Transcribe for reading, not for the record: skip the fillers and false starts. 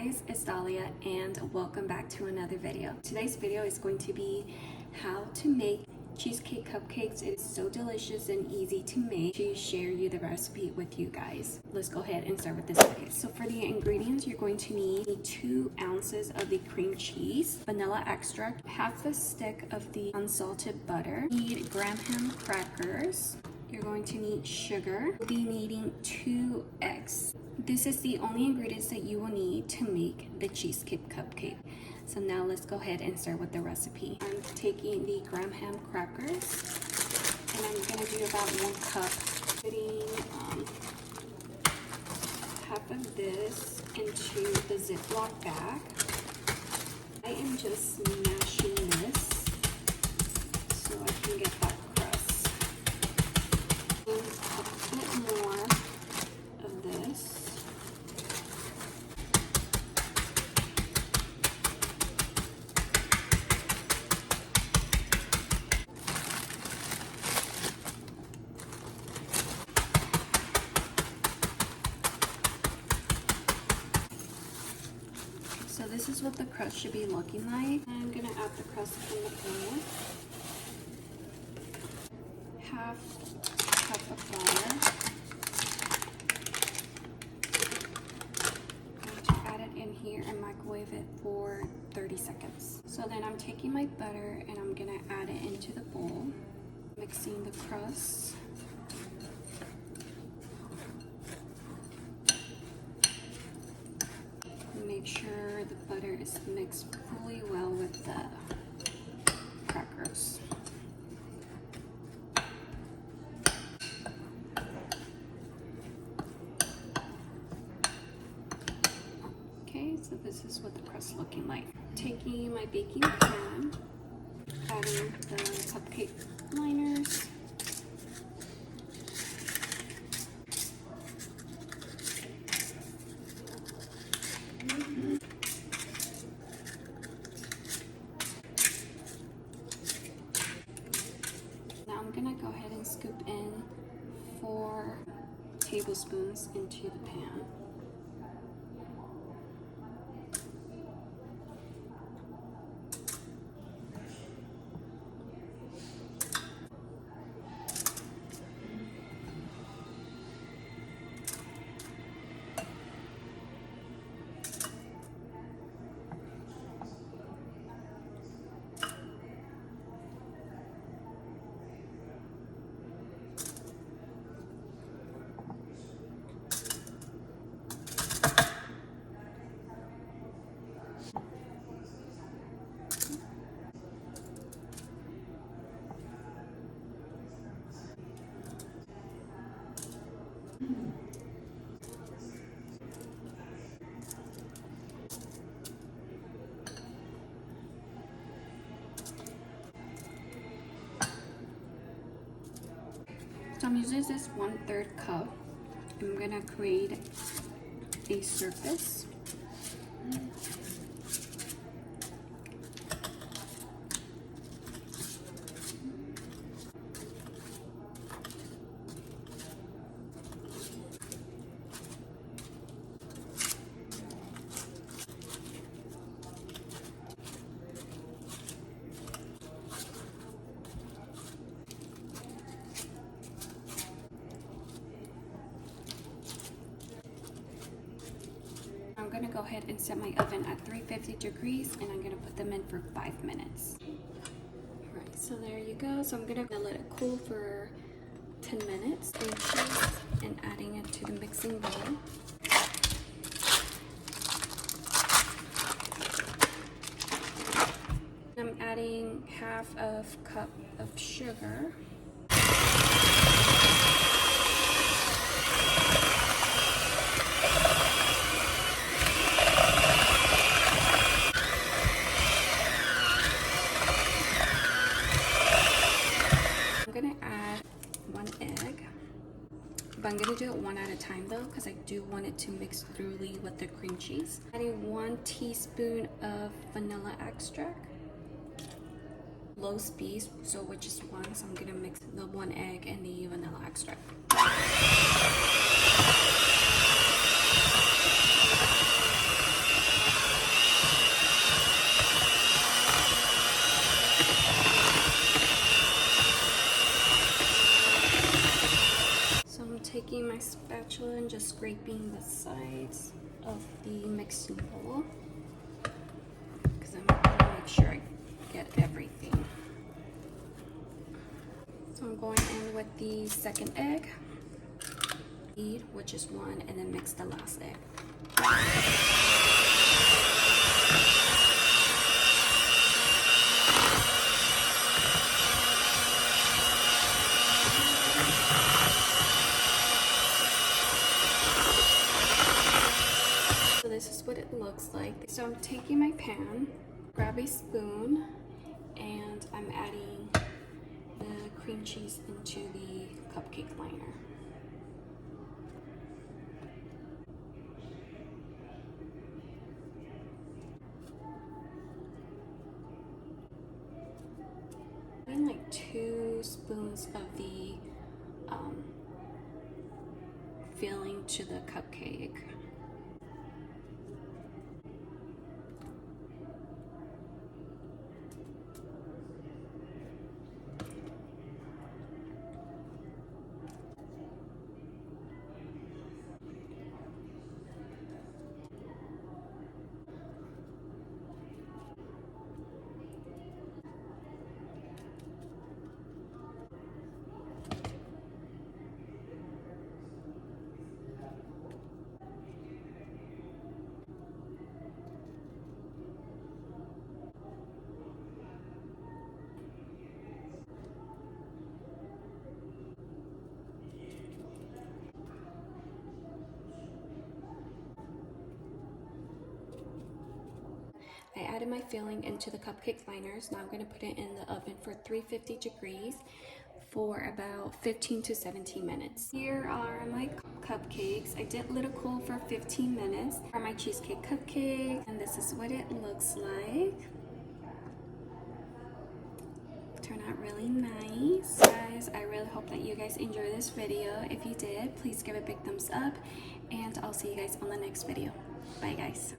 guys, it's Dahlia and welcome back to another video. Today's video is going to be how to make cheesecake cupcakes. It is so delicious and easy to make. To share you the recipe with you guys. Let's go ahead and start with this video. So for the ingredients, you're going to need 2 ounces of the cream cheese, vanilla extract, half a stick of the unsalted butter, you need graham crackers, you're going to need sugar, you'll be needing 2 eggs. This is the only ingredients that you will need to make the cheesecake cupcake. So now let's go ahead and start with the recipe. I'm taking the graham crackers and I'm gonna do about 1 cup. Putting half of this into the Ziploc bag. I am just mashing this so I can get that crust. A bit more of this. So this is what the crust should be looking like. I'm gonna add the crust in the pan. Half cup of flour. I'm going to add it in here and microwave it for 30 seconds. So then I'm taking my butter and I'm gonna add it into the bowl. Mixing the crust. Make sure the butter is mixed fully well with the crackers. Okay, so this is what the crust is looking like. Taking my baking pan, adding the cupcake liners. I'm gonna go ahead and scoop in 4 tablespoons into the pan. So I'm using this 1/3 cup. I'm gonna create a surface. I'm gonna go ahead and set my oven at 350 degrees and I'm gonna put them in for 5 minutes. Alright, so there you go. So I'm gonna let it cool for 10 minutes. And adding it to the mixing bowl. I'm adding half of a cup of sugar. But I'm gonna do it one at a time though, because I do want it to mix thoroughly with the cream cheese. Adding 1 teaspoon of vanilla extract. Low speed, so with just 1, so I'm gonna mix the 1 egg and the vanilla extract. my spatula and just scraping the sides of the mixing bowl because I'm going to make sure I get everything. So I'm going in with the second egg, which is 1, and then mix the last egg. So this is what it looks like. So I'm taking my pan, grab a spoon, and I'm adding the cream cheese into the cupcake liner. Adding like 2 spoons of the filling to the cupcake. I added my filling into the cupcake liners. Now I'm going to put it in the oven for 350 degrees for about 15 to 17 minutes. Here are my cupcakes. I did let it cool for 15 minutes. Here are my cheesecake cupcakes, and this is what it looks like. Turned out really nice. Guys, I really hope that you guys enjoyed this video. If you did, please give it a big thumbs up, and I'll see you guys on the next video. Bye guys.